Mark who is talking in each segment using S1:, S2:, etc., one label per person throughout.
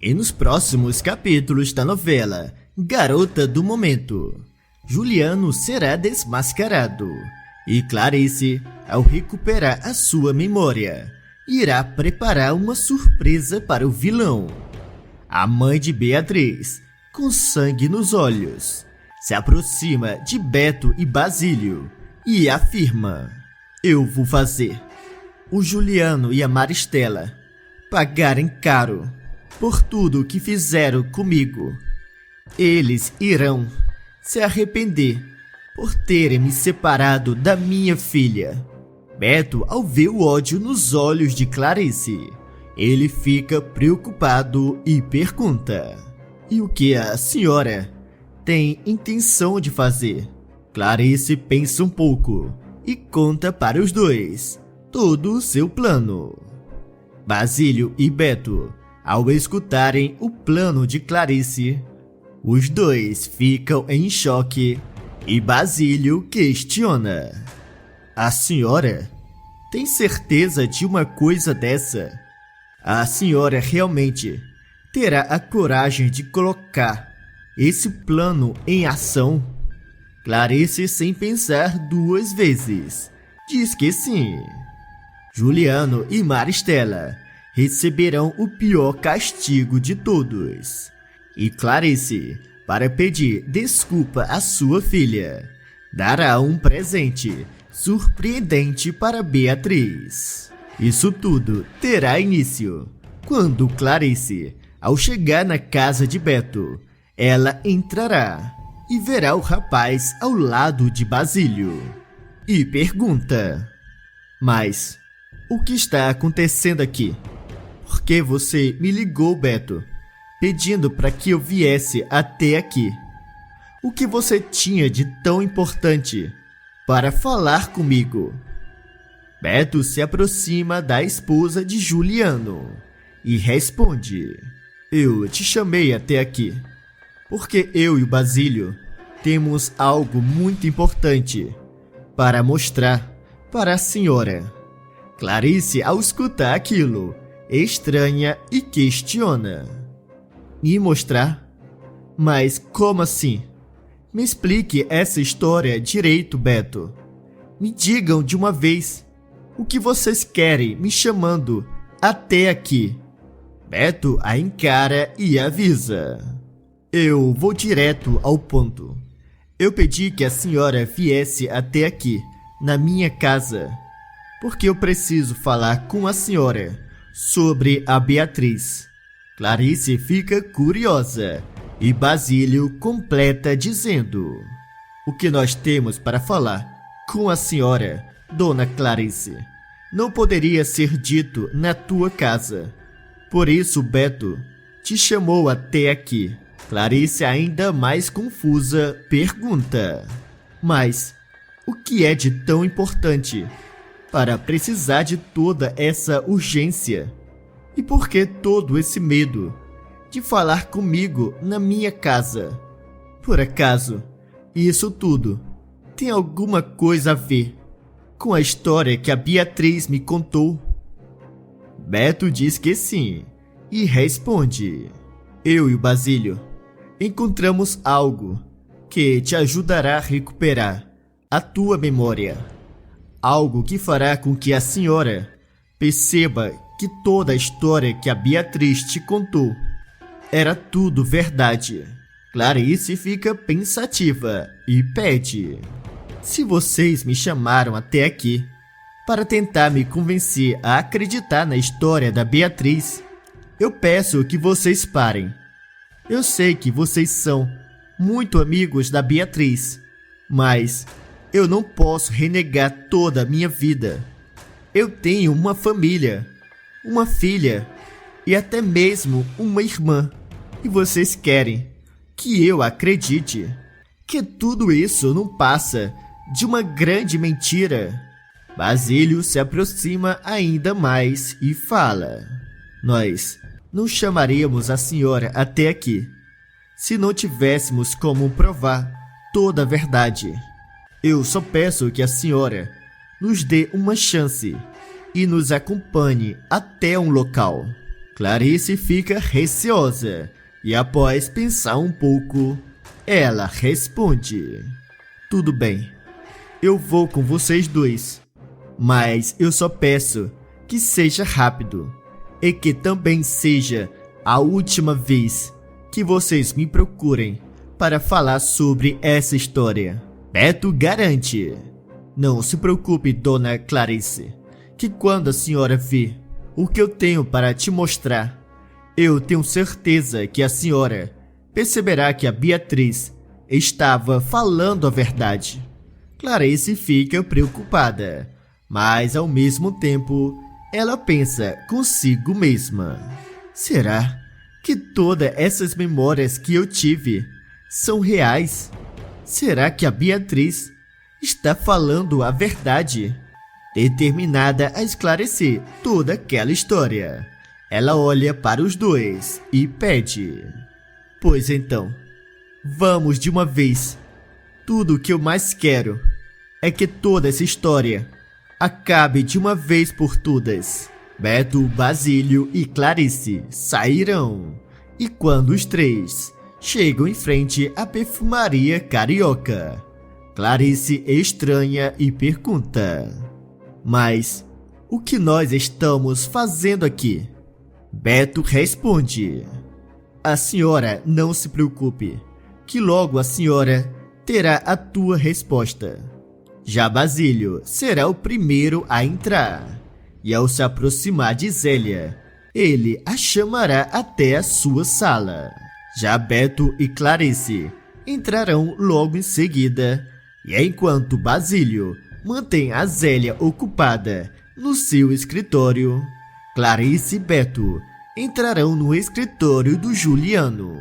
S1: E nos próximos capítulos da novela Garota do Momento, Juliano será desmascarado e Clarice, ao recuperar a sua memória, irá preparar uma surpresa para o vilão. A mãe de Beatriz, com sangue nos olhos, se aproxima de Beto e Basílio e afirma: "Eu vou fazer o Juliano e a Maristela pagarem caro por tudo que fizeram comigo. Eles irão se arrepender por terem me separado da minha filha." Beto, ao ver o ódio nos olhos de Clarice, ele fica preocupado e pergunta: "E o que a senhora tem intenção de fazer?" Clarice pensa um pouco e conta para os dois todo o seu plano. Basílio e Beto, ao escutarem o plano de Clarice, os dois ficam em choque e Basílio questiona: "A senhora tem certeza de uma coisa dessa? A senhora realmente terá a coragem de colocar esse plano em ação?" Clarice, sem pensar duas vezes, diz que sim. Juliano e Maristela receberão o pior castigo de todos. E Clarice, para pedir desculpa à sua filha, dará um presente surpreendente para Beatriz. Isso tudo terá início quando Clarice, ao chegar na casa de Beto, ela entrará e verá o rapaz ao lado de Basílio e pergunta: "Mas o que está acontecendo aqui? Por que você me ligou, Beto, pedindo para que eu viesse até aqui? O que você tinha de tão importante para falar comigo?" Beto se aproxima da esposa de Juliano e responde: "Eu te chamei até aqui porque eu e o Basílio temos algo muito importante para mostrar para a senhora." Clarice, ao escutar aquilo, estranha e questiona: "Me mostrar? Mas como assim? Me explique essa história direito, Beto. Me digam de uma vez o que vocês querem me chamando até aqui." Beto a encara e avisa: "Eu vou direto ao ponto. Eu pedi que a senhora viesse até aqui, na minha casa, porque eu preciso falar com a senhora sobre a Beatriz." Clarice fica curiosa e Basílio completa dizendo: "O que nós temos para falar com a senhora, dona Clarice, não poderia ser dito na tua casa. Por isso Beto te chamou até aqui." Clarice, ainda mais confusa, pergunta: "Mas o que é de tão importante para precisar de toda essa urgência? E por que todo esse medo de falar comigo na minha casa? Por acaso isso tudo tem alguma coisa a ver com a história que a Beatriz me contou?" Beto diz que sim e responde: "Eu e o Basílio encontramos algo que te ajudará a recuperar a tua memória. Algo que fará com que a senhora perceba que toda a história que a Beatriz te contou era tudo verdade." Clarice fica pensativa e pede: "Se vocês me chamaram até aqui para tentar me convencer a acreditar na história da Beatriz, eu peço que vocês parem. Eu sei que vocês são muito amigos da Beatriz, mas eu não posso renegar toda a minha vida. Eu tenho uma família, uma filha e até mesmo uma irmã. E vocês querem que eu acredite que tudo isso não passa de uma grande mentira?" Basílio se aproxima ainda mais e fala: "Nós não chamaríamos a senhora até aqui se não tivéssemos como provar toda a verdade. Eu só peço que a senhora nos dê uma chance e nos acompanhe até um local." Clarice fica receosa e, após pensar um pouco, ela responde: tudo bem, eu vou com vocês dois, mas eu só peço que seja rápido e que também seja a última vez que vocês me procurem para falar sobre essa história. Beto garante: não se preocupe, dona Clarice, que quando a senhora vir o que eu tenho para te mostrar, eu tenho certeza que a senhora perceberá que a Beatriz estava falando a verdade. Clarice fica preocupada, mas ao mesmo tempo ela pensa consigo mesma: será que todas essas memórias que eu tive são reais? Será que a Beatriz está falando a verdade? Determinada a esclarecer toda aquela história, ela olha para os dois e pede: pois então, vamos de uma vez. Tudo o que eu mais quero é que toda essa história acabe de uma vez por todas. Beto, Basílio e Clarice sairão, e quando os três chegam em frente à perfumaria carioca, Clarice estranha e pergunta: mas o que nós estamos fazendo aqui? Beto responde: a senhora não se preocupe, que logo a senhora terá a tua resposta. Já Basílio será o primeiro a entrar, e ao se aproximar de Zélia, ele a chamará até a sua sala. Já Beto e Clarice entrarão logo em seguida, e enquanto Basílio mantém a Zélia ocupada no seu escritório, Clarice e Beto entrarão no escritório do Juliano.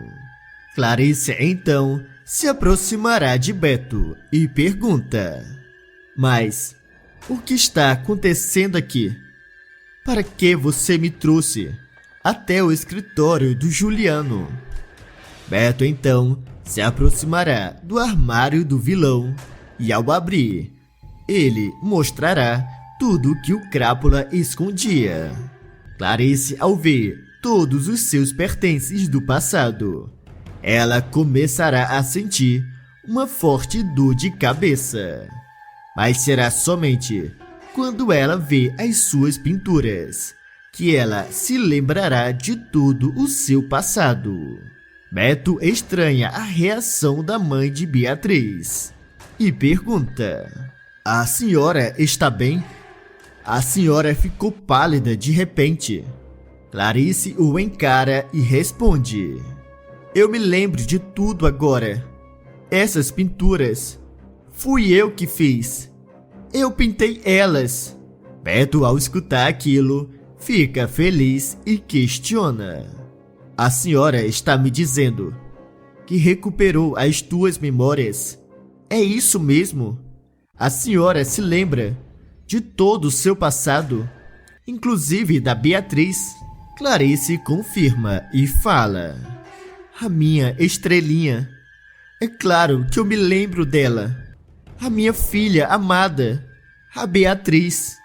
S1: Clarice então se aproximará de Beto e pergunta: mas o que está acontecendo aqui? Para que você me trouxe até o escritório do Juliano? Beto então se aproximará do armário do vilão e, ao abrir, ele mostrará tudo que o Crápula escondia. Clarice, ao ver todos os seus pertences do passado, ela começará a sentir uma forte dor de cabeça. Mas será somente quando ela vê as suas pinturas que ela se lembrará de todo o seu passado. Beto estranha a reação da mãe de Beatriz e pergunta: a senhora está bem? A senhora ficou pálida de repente. Clarice o encara e responde: eu me lembro de tudo agora. Essas pinturas fui eu que fiz. Eu pintei elas. Beto, ao escutar aquilo, fica feliz e questiona: a senhora está me dizendo que recuperou as tuas memórias? É isso mesmo? A senhora se lembra de todo o seu passado, inclusive da Beatriz? Clarice confirma e fala: a minha estrelinha. É claro que eu me lembro dela. A minha filha amada, a Beatriz.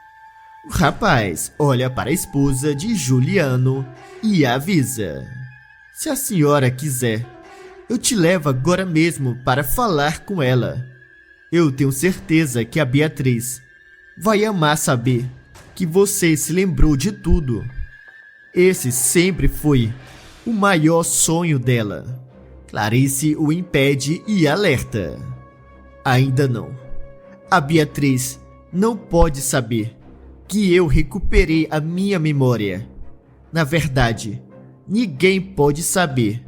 S1: O rapaz olha para a esposa de Juliano e avisa: se a senhora quiser, eu te levo agora mesmo para falar com ela. Eu tenho certeza que a Beatriz vai amar saber que você se lembrou de tudo. Esse sempre foi o maior sonho dela. Clarice o impede e alerta: ainda não. A Beatriz não pode saber que eu recuperei a minha memória. Na verdade, ninguém pode saber.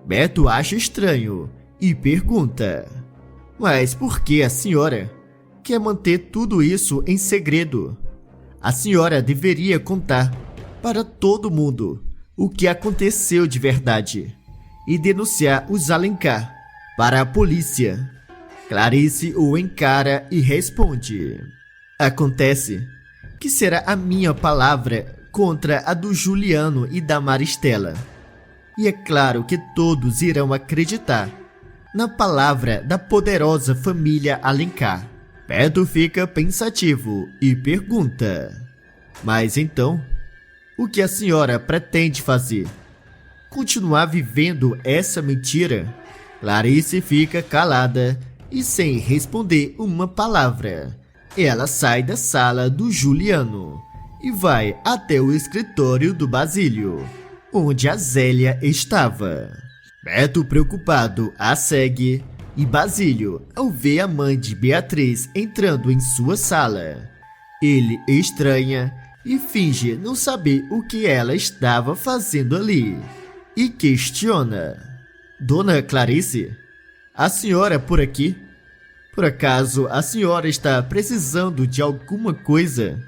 S1: Beto acha estranho e pergunta: mas por que a senhora quer manter tudo isso em segredo? A senhora deveria contar para todo mundo o que aconteceu de verdade e denunciar os Alencar para a polícia. Clarice o encara e responde: acontece que será a minha palavra contra a do Juliano e da Maristela. E é claro que todos irão acreditar na palavra da poderosa família Alencar. Beto fica pensativo e pergunta: mas então, O que a senhora pretende fazer? Continuar vivendo essa mentira? Clarice fica calada e sem responder uma palavra. Ela sai da sala do Juliano e vai até o escritório do Basílio, onde a Zélia estava. Beto, preocupado, a segue e Basílio, ao ver a mãe de Beatriz entrando em sua sala, ele estranha e finge não saber o que ela estava fazendo ali e questiona: Dona Clarice, a senhora por aqui? Por acaso a senhora está precisando de alguma coisa?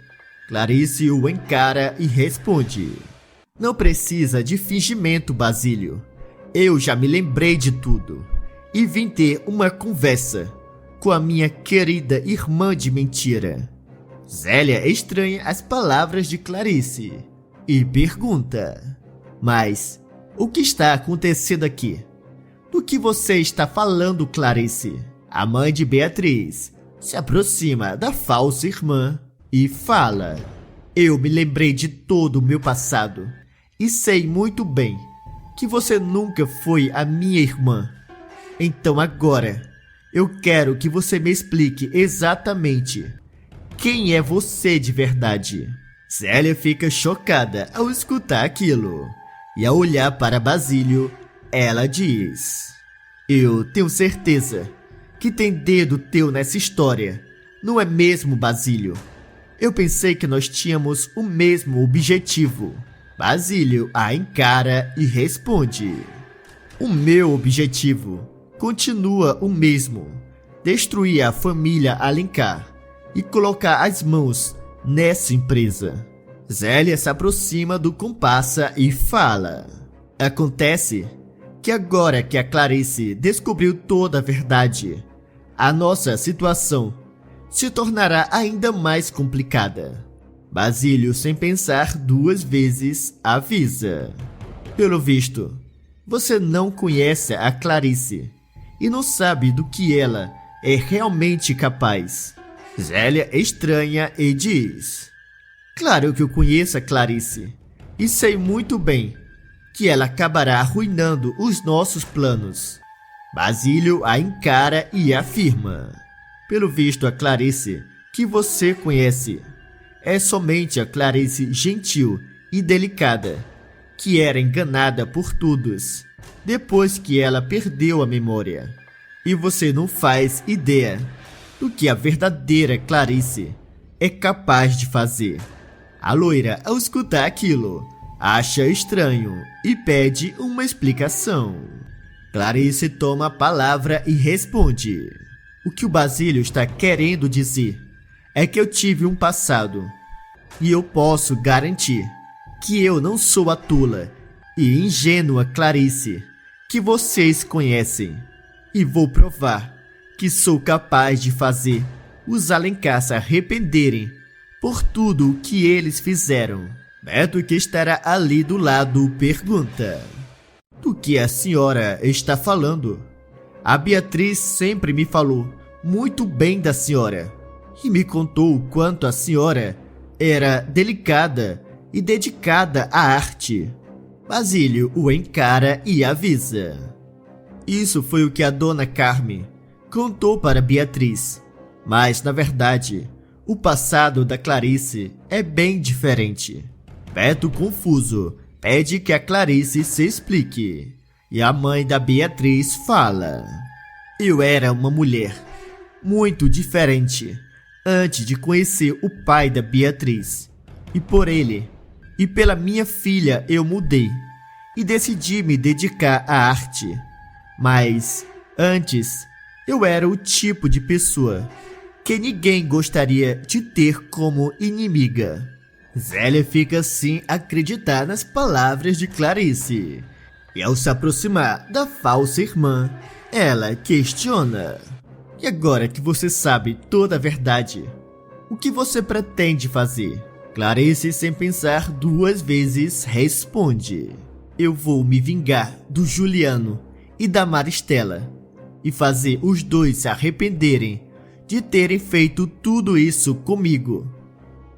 S1: Clarice o encara e responde: Não precisa de fingimento, Basílio. Eu já me lembrei de tudo e vim ter uma conversa com a minha querida irmã de mentira. Zélia estranha as palavras de Clarice e pergunta: Mas o que está acontecendo aqui? Do que você está falando, Clarice? A mãe de Beatriz se aproxima da falsa irmã e fala: Eu me lembrei de todo o meu passado e sei muito bem que você nunca foi a minha irmã. Então agora, eu quero que você me explique exatamente quem é você de verdade. Zélia fica chocada ao escutar aquilo e ao olhar para Basílio, ela diz: Eu tenho certeza que tem dedo teu nessa história, não é mesmo, Basílio? Eu pensei que nós tínhamos o mesmo objetivo. Basílio a encara e responde: O meu objetivo continua o mesmo: destruir a família Alencar e colocar as mãos nessa empresa. Zélia se aproxima do comparsa e fala: Acontece que agora que a Clarice descobriu toda a verdade, a nossa situação se tornará ainda mais complicada. Basílio, sem pensar duas vezes, avisa: Pelo visto, você não conhece a Clarice e não sabe do que ela é realmente capaz. Zélia estranha e diz: Claro que eu conheço a Clarice e sei muito bem que ela acabará arruinando os nossos planos. Basílio a encara e afirma: Pelo visto, a Clarice que você conhece é somente a Clarice gentil e delicada, que era enganada por todos depois que ela perdeu a memória. E você não faz ideia do que a verdadeira Clarice é capaz de fazer. A loira, ao escutar aquilo, acha estranho e pede uma explicação. Clarice toma a palavra e responde: O que o Basílio está querendo dizer é que eu tive um passado e eu posso garantir que eu não sou a tola e ingênua Clarice que vocês conhecem, e vou provar que sou capaz de fazer os Alencar se arrependerem por tudo o que eles fizeram. Beto, que estará ali do lado, pergunta: Do que a senhora está falando? A Beatriz sempre me falou muito bem da senhora e me contou o quanto a senhora era delicada e dedicada à arte. Basílio o encara e avisa: Isso foi o que a dona Carme contou para Beatriz, mas na verdade o passado da Clarice é bem diferente. Beto, confuso, pede que a Clarice se explique e a mãe da Beatriz fala: Eu era uma mulher muito diferente antes de conhecer o pai da Beatriz, e por ele e pela minha filha eu mudei e decidi me dedicar à arte. Mas antes eu era o tipo de pessoa que ninguém gostaria de ter como inimiga. Zélia fica sem acreditar nas palavras de Clarice e, ao se aproximar da falsa irmã, ela questiona: E agora que você sabe toda a verdade, o que você pretende fazer? Clarice, sem pensar duas vezes, responde: Eu vou me vingar do Juliano e da Maristela e fazer os dois se arrependerem de terem feito tudo isso comigo.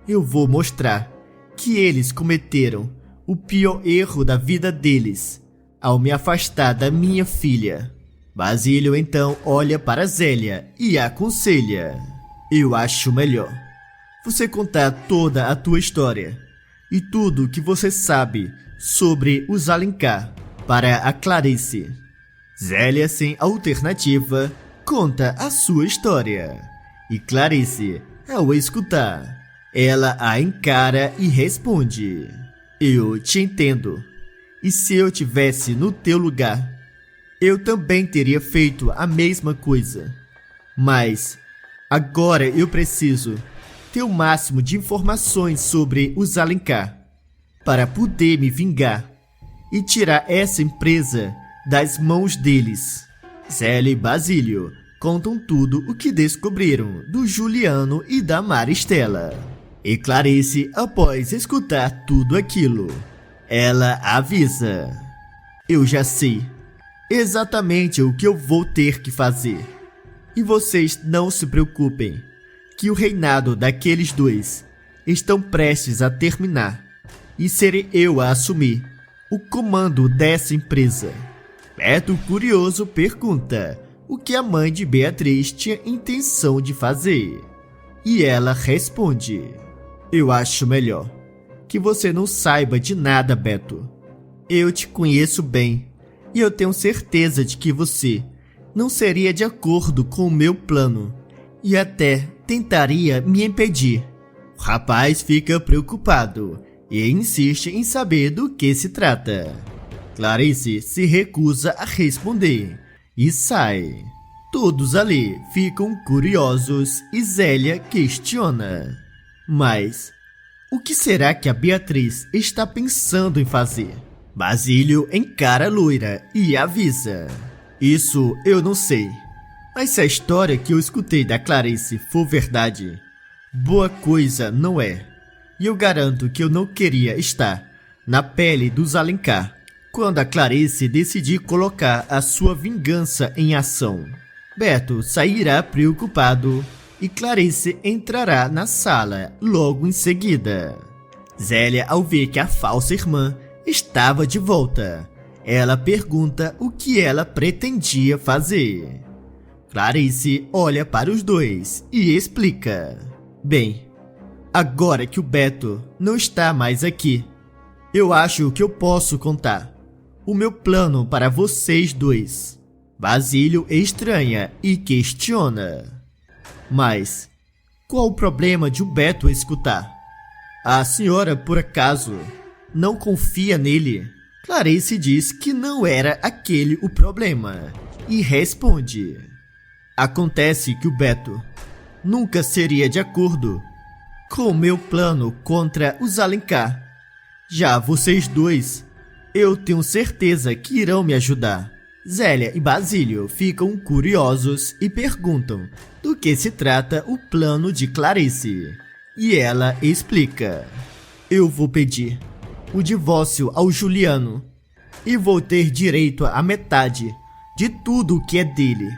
S1: Eu vou mostrar que eles cometeram o pior erro da vida deles ao me afastar da minha filha. Basílio então olha para Zélia e aconselha: eu acho melhor você contar toda a tua história e tudo o que você sabe sobre os Alencar para a Clarice. Zélia, sem alternativa, conta a sua história. E Clarice, ao escutar, ela a encara e responde: eu te entendo. E se eu tivesse no teu lugar, eu também teria feito a mesma coisa. Mas agora eu preciso ter o máximo de informações sobre os Alencar para poder me vingar e tirar essa empresa das mãos deles. Zélia e Basílio contam tudo o que descobriram do Juliano e da Maristela. E Clarice, após escutar tudo aquilo, ela avisa: eu já sei exatamente o que eu vou ter que fazer. E vocês não se preocupem, que o reinado daqueles dois estão prestes a terminar e serei eu a assumir o comando dessa empresa. Beto, curioso, pergunta o que a mãe de Beatriz tinha intenção de fazer. E ela responde: eu acho melhor que você não saiba de nada, Beto. Eu te conheço bem e eu tenho certeza de que você não seria de acordo com o meu plano e até tentaria me impedir. O rapaz fica preocupado e insiste em saber do que se trata. Clarice se recusa a responder e sai. Todos ali ficam curiosos e Zélia questiona: mas o que será que a Beatriz está pensando em fazer? Basílio encara a loira e avisa: isso eu não sei, mas se a história que eu escutei da Clarice for verdade, boa coisa não é. E eu garanto que eu não queria estar na pele dos Alencar quando a Clarice decidir colocar a sua vingança em ação. Beto sairá preocupado e Clarice entrará na sala logo em seguida. Zélia, ao ver que a falsa irmã estava de volta, ela pergunta o que ela pretendia fazer. Clarice olha para os dois e explica: bem, agora que o Beto não está mais aqui, eu acho que eu posso contar o meu plano para vocês dois. Basílio estranha e questiona: mas qual o problema de o Beto escutar? A senhora, por acaso, não confia nele? Clarice diz que não era aquele o problema e responde: acontece que o Beto nunca seria de acordo com o meu plano contra os Alencar. Já vocês dois, eu tenho certeza que irão me ajudar. Zélia e Basílio ficam curiosos e perguntam do que se trata o plano de Clarice. E ela explica: eu vou pedir o divórcio ao Juliano e vou ter direito à metade de tudo o que é dele,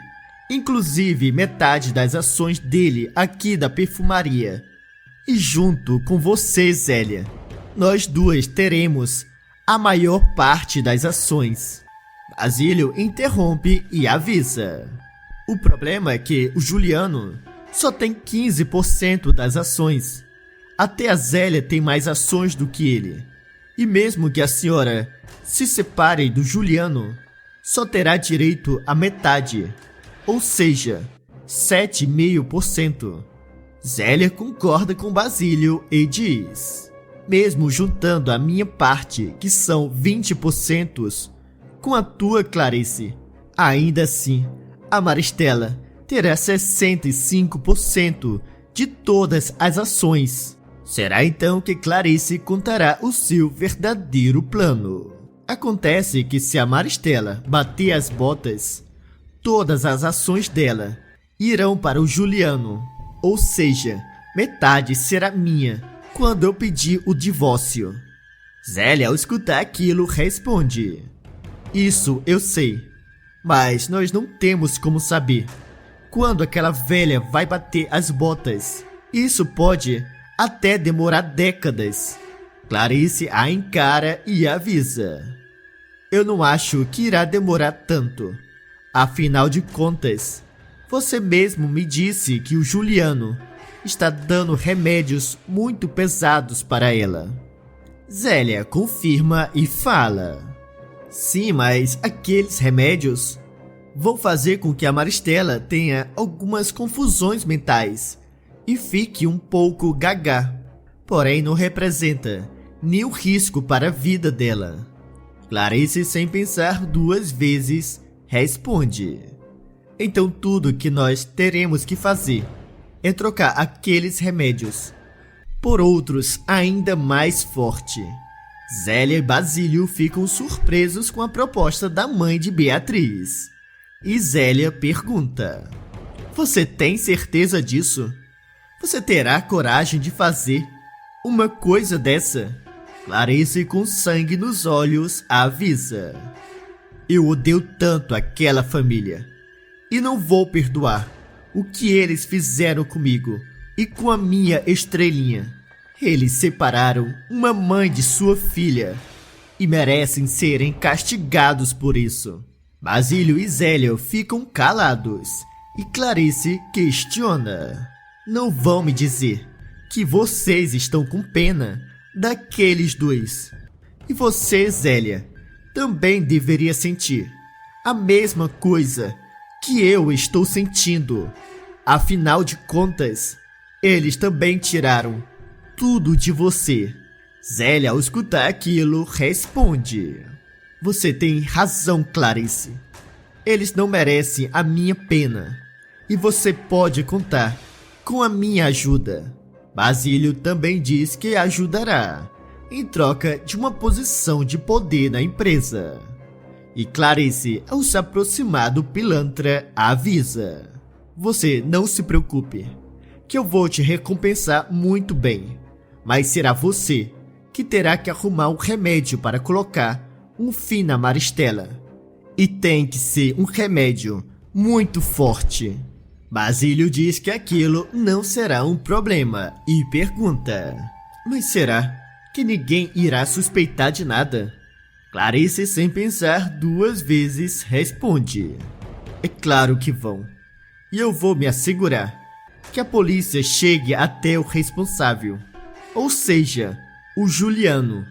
S1: inclusive metade das ações dele aqui da perfumaria. E junto com você, Zélia, nós duas teremos a maior parte das ações. Basílio interrompe e avisa: o problema é que o Juliano só tem 15% das ações. Até a Zélia tem mais ações do que ele. E mesmo que a senhora se separe do Juliano, só terá direito à metade, ou seja, 7,5%. Zélia concorda com Basílio e diz: mesmo juntando a minha parte, que são 20%, com a tua, Clarice, ainda assim, a Maristela terá 65% de todas as ações. Será então que Clarice contará o seu verdadeiro plano. Acontece que se a Maristela bater as botas, todas as ações dela irão para o Juliano, ou seja, metade será minha quando eu pedir o divórcio. Zélia, ao escutar aquilo, responde: isso eu sei, mas nós não temos como saber quando aquela velha vai bater as botas. Isso pode até demorar décadas. Clarice a encara e avisa: eu não acho que irá demorar tanto. Afinal de contas, você mesmo me disse que o Juliano está dando remédios muito pesados para ela. Zélia confirma e fala: sim, mas aqueles remédios vão fazer com que a Maristela tenha algumas confusões mentais e fique um pouco gaga, porém não representa nenhum risco para a vida dela. Clarice, sem pensar duas vezes, responde: então tudo que nós teremos que fazer é trocar aqueles remédios por outros ainda mais fortes. Zélia e Basílio ficam surpresos com a proposta da mãe de Beatriz. E Zélia pergunta: você tem certeza disso? Você terá coragem de fazer uma coisa dessa? Clarice, com sangue nos olhos, avisa: eu odeio tanto aquela família e não vou perdoar o que eles fizeram comigo e com a minha estrelinha. Eles separaram uma mãe de sua filha e merecem serem castigados por isso. Basílio e Zélia ficam calados e Clarice questiona: não vão me dizer que vocês estão com pena daqueles dois? E você, Zélia, também deveria sentir a mesma coisa que eu estou sentindo. Afinal de contas, eles também tiraram tudo de você. Zélia, ao escutar aquilo, responde: você tem razão, Clarice. Eles não merecem a minha pena e você pode contar com a minha ajuda. Basílio também diz que ajudará em troca de uma posição de poder na empresa. E Clarice, ao se aproximar do pilantra, avisa: você não se preocupe, que eu vou te recompensar muito bem, mas será você que terá que arrumar um remédio para colocar um fim na Maristela. E tem que ser um remédio muito forte. Basílio diz que aquilo não será um problema e pergunta: mas será que ninguém irá suspeitar de nada? Clarice, sem pensar duas vezes, responde: é claro que vão. E eu vou me assegurar que a polícia chegue até o responsável, ou seja, o Juliano.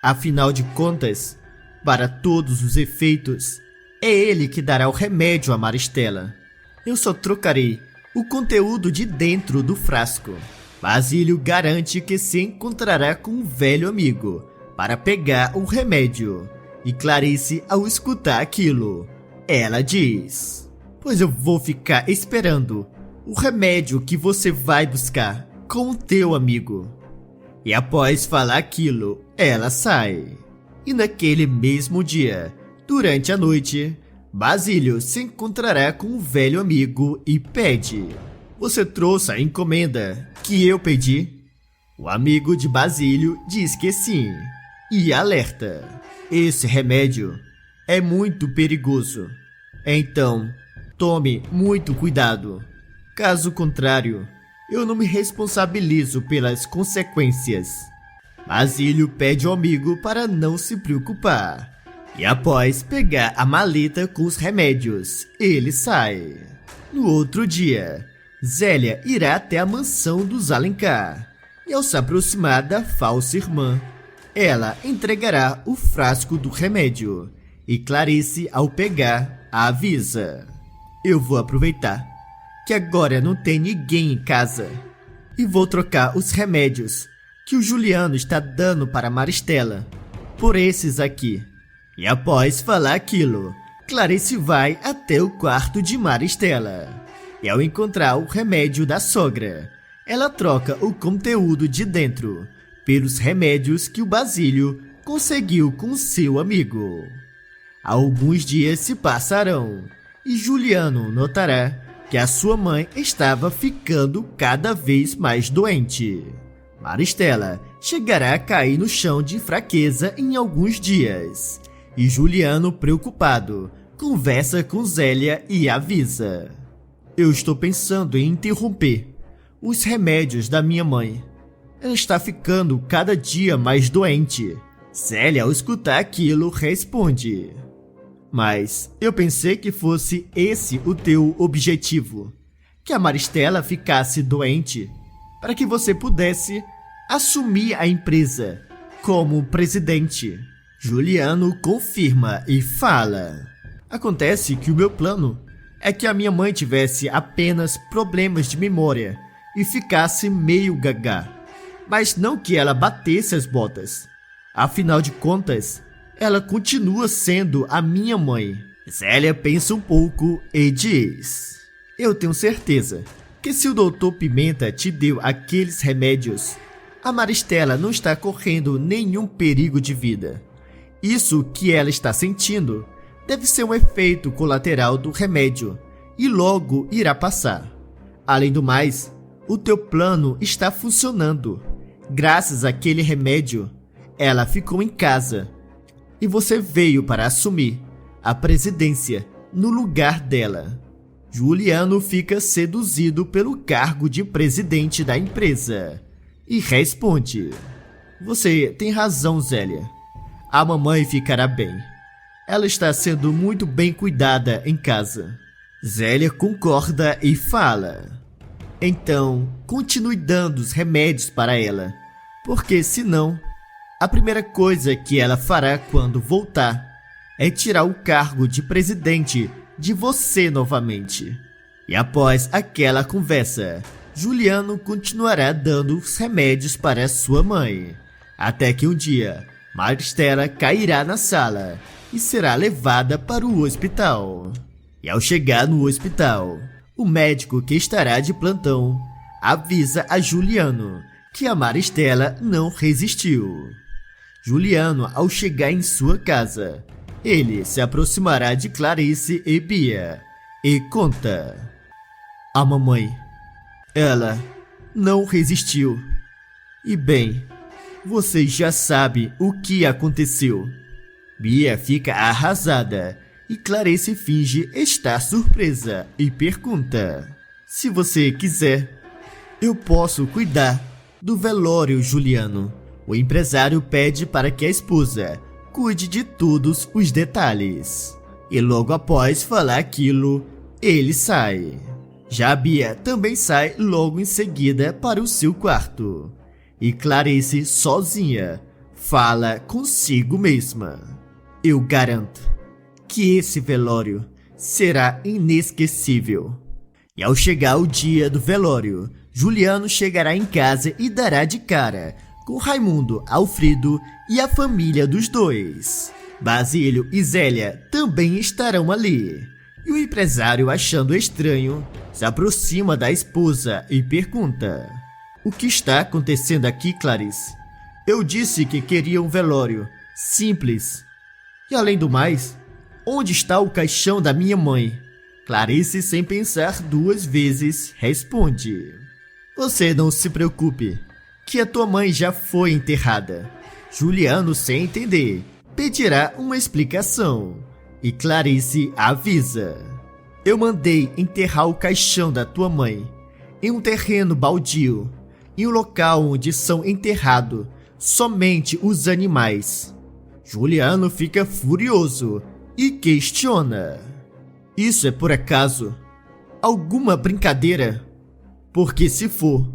S1: Afinal de contas, para todos os efeitos, é ele que dará o remédio à Maristela. Eu só trocarei o conteúdo de dentro do frasco. Basílio garante que se encontrará com um velho amigo para pegar o remédio. E Clarice, ao escutar aquilo, ela diz: pois eu vou ficar esperando o remédio que você vai buscar com o teu amigo. E após falar aquilo, ela sai. E naquele mesmo dia, durante a noite, Basílio se encontrará com um velho amigo e pede: você trouxe a encomenda que eu pedi? O amigo de Basílio diz que sim e alerta: esse remédio é muito perigoso, então tome muito cuidado. Caso contrário, eu não me responsabilizo pelas consequências. Basílio pede ao amigo para não se preocupar. E após pegar a maleta com os remédios, ele sai. No outro dia, Zélia irá até a mansão dos Alencar. E ao se aproximar da falsa irmã, ela entregará o frasco do remédio. E Clarice, ao pegar, avisa: eu vou aproveitar que agora não tem ninguém em casa e vou trocar os remédios que o Juliano está dando para Maristela por esses aqui. E após falar aquilo, Clarice vai até o quarto de Maristela. E ao encontrar o remédio da sogra, ela troca o conteúdo de dentro pelos remédios que o Basílio conseguiu com seu amigo. Alguns dias se passarão e Juliano notará que a sua mãe estava ficando cada vez mais doente. Maristela chegará a cair no chão de fraqueza em alguns dias. E Juliano, preocupado, conversa com Zélia e avisa: eu estou pensando em interromper os remédios da minha mãe. Ela está ficando cada dia mais doente. Célia, ao escutar aquilo, responde: Mas eu pensei que fosse esse o teu objetivo. Que a Maristela ficasse doente para que você pudesse assumir a empresa como presidente. Juliano confirma e fala: Acontece que o meu plano é que a minha mãe tivesse apenas problemas de memória e ficasse meio gaga, mas não que ela batesse as botas. Afinal de contas, ela continua sendo a minha mãe. Célia pensa um pouco e diz: Eu tenho certeza que se o Dr. Pimenta te deu aqueles remédios, a Maristela não está correndo nenhum perigo de vida. Isso que ela está sentindo deve ser um efeito colateral do remédio e logo irá passar. Além do mais, o teu plano está funcionando. Graças àquele remédio, ela ficou em casa e você veio para assumir a presidência no lugar dela. Juliano fica seduzido pelo cargo de presidente da empresa e responde: Você tem razão, Zélia. A mamãe ficará bem. Ela está sendo muito bem cuidada em casa. Zélia concorda e fala: Então, continue dando os remédios para ela, porque senão, a primeira coisa que ela fará quando voltar é tirar o cargo de presidente de você novamente. E após aquela conversa, Juliano continuará dando os remédios para sua mãe, até que um dia Maristela cairá na sala e será levada para o hospital. E ao chegar no hospital, o médico que estará de plantão avisa a Juliano que a Maristela não resistiu. Juliano, ao chegar em sua casa, ele se aproximará de Clarice e Bia e conta: A mamãe, ela não resistiu. E bem, vocês já sabem o que aconteceu. Bia fica arrasada e Clarice finge estar surpresa e pergunta: Se você quiser, eu posso cuidar do velório, Juliano. O empresário pede para que a esposa cuide de todos os detalhes. E logo após falar aquilo, ele sai. Já a Bia também sai logo em seguida para o seu quarto. E Clarice, sozinha, fala consigo mesma: Eu garanto que esse velório será inesquecível. E ao chegar o dia do velório, Juliano chegará em casa e dará de cara com Raimundo, Alfredo e a família dos dois. Basílio e Zélia também estarão ali. E o empresário, achando estranho, se aproxima da esposa e pergunta: O que está acontecendo aqui, Clarice? Eu disse que queria um velório simples. E além do mais, onde está o caixão da minha mãe? Clarice, sem pensar duas vezes, responde: Você não se preocupe, que a tua mãe já foi enterrada. Juliano, sem entender, pedirá uma explicação. E Clarice avisa: Eu mandei enterrar o caixão da tua mãe em um terreno baldio, em um local onde são enterrados somente os animais. Juliano fica furioso e questiona: Isso é por acaso alguma brincadeira? Porque se for,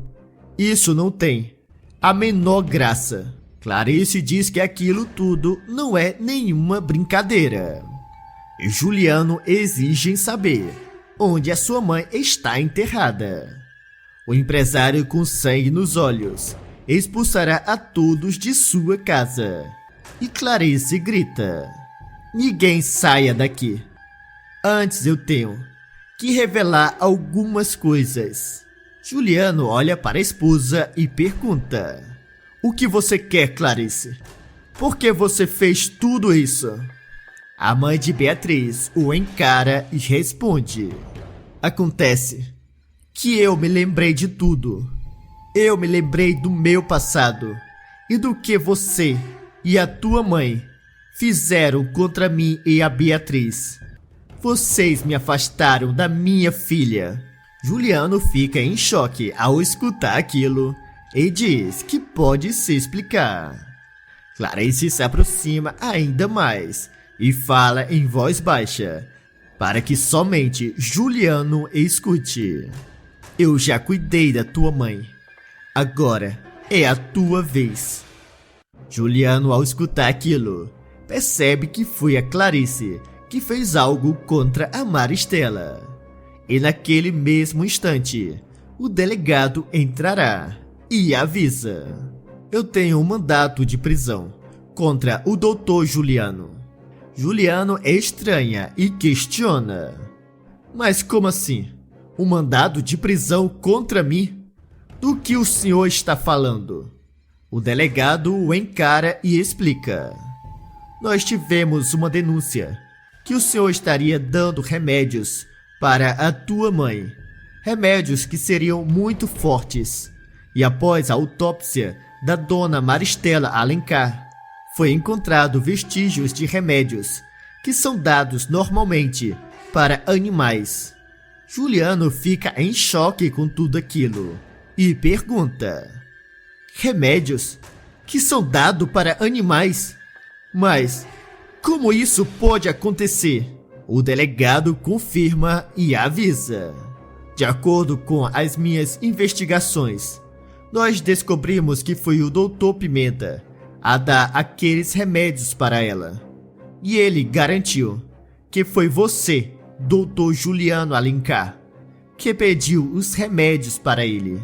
S1: isso não tem a menor graça. Clarice diz que aquilo tudo não é nenhuma brincadeira. E Juliano exige saber onde a sua mãe está enterrada. O empresário, com sangue nos olhos, expulsará a todos de sua casa. E Clarice grita: Ninguém saia daqui. Antes eu tenho que revelar algumas coisas. Juliano olha para a esposa e pergunta: O que você quer, Clarice? Por que você fez tudo isso? A mãe de Beatriz o encara e responde: Acontece que eu me lembrei de tudo. Eu me lembrei do meu passado e do que você e a tua mãe fizeram contra mim e a Beatriz. Vocês me afastaram da minha filha. Juliano fica em choque ao escutar aquilo e diz que pode se explicar. Clarice se aproxima ainda mais e fala em voz baixa, para que somente Juliano escute. Eu já cuidei da tua mãe. Agora é a tua vez. Juliano, ao escutar aquilo, percebe que foi a Clarice que fez algo contra a Maristela. E naquele mesmo instante, o delegado entrará e avisa: eu tenho um mandato de prisão contra o Dr. Juliano. Juliano estranha e questiona: mas como assim? Um mandado de prisão contra mim? Do que o senhor está falando? O delegado o encara e explica: nós tivemos uma denúncia que o senhor estaria dando remédios para a tua mãe. Remédios que seriam muito fortes. E após a autópsia da dona Maristela Alencar, foi encontrado vestígios de remédios que são dados normalmente para animais. Juliano fica em choque com tudo aquilo e pergunta: remédios que são dados para animais? Mas como isso pode acontecer? O delegado confirma e avisa: de acordo com as minhas investigações, nós descobrimos que foi o Dr. Pimenta a dar aqueles remédios para ela. E ele garantiu que foi você, Dr. Juliano Alencar, que pediu os remédios para ele.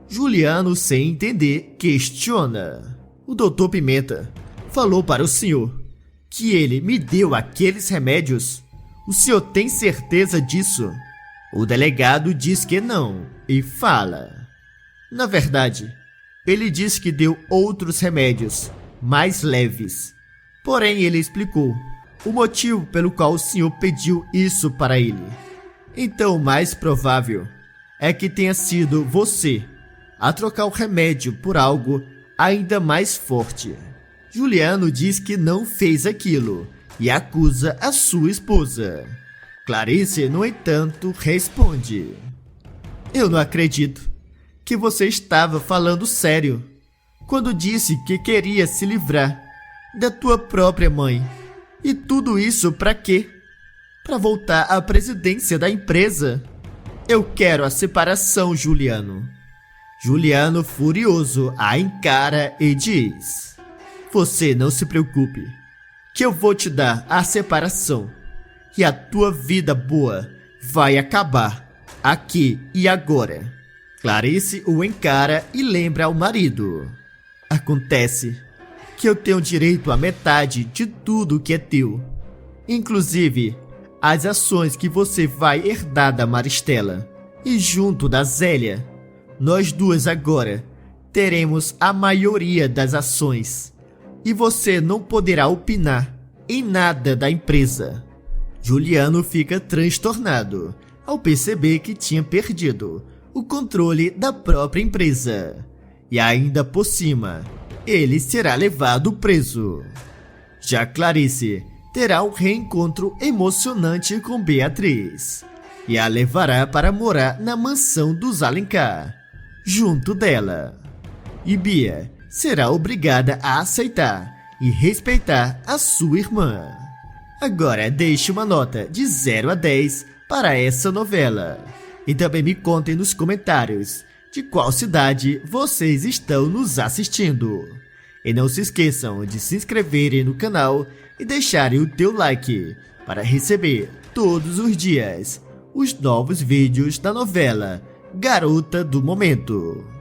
S1: Juliano, sem entender, questiona: o Dr. Pimenta falou para o senhor que ele me deu aqueles remédios? O senhor tem certeza disso? O delegado diz que não e fala: na verdade, ele disse que deu outros remédios, mais leves. Porém, ele explicou o motivo pelo qual o senhor pediu isso para ele. Então, o mais provável é que tenha sido você a trocar o remédio por algo ainda mais forte. Juliano diz que não fez aquilo e acusa a sua esposa. Clarice, no entanto, responde: eu não acredito que você estava falando sério quando disse que queria se livrar da tua própria mãe. E tudo isso para quê? Para voltar à presidência da empresa? Eu quero a separação, Juliano. Juliano, furioso, a encara e diz: você não se preocupe, que eu vou te dar a separação e a tua vida boa vai acabar aqui e agora. Clarice o encara e lembra ao marido: acontece que eu tenho direito à metade de tudo que é teu, inclusive as ações que você vai herdar da Maristela. E junto da Zélia, nós duas agora teremos a maioria das ações e você não poderá opinar em nada da empresa. Juliano fica transtornado ao perceber que tinha perdido o controle da própria empresa. E ainda por cima, ele será levado preso. Já Clarice terá um reencontro emocionante com Beatriz e a levará para morar na mansão dos Alencar, junto dela. E Bia será obrigada a aceitar e respeitar a sua irmã. Agora deixe uma nota de 0 a 10 para essa novela. E também me contem nos comentários de qual cidade vocês estão nos assistindo. E não se esqueçam de se inscreverem no canal e deixarem o teu like para receber todos os dias os novos vídeos da novela Garota do Momento.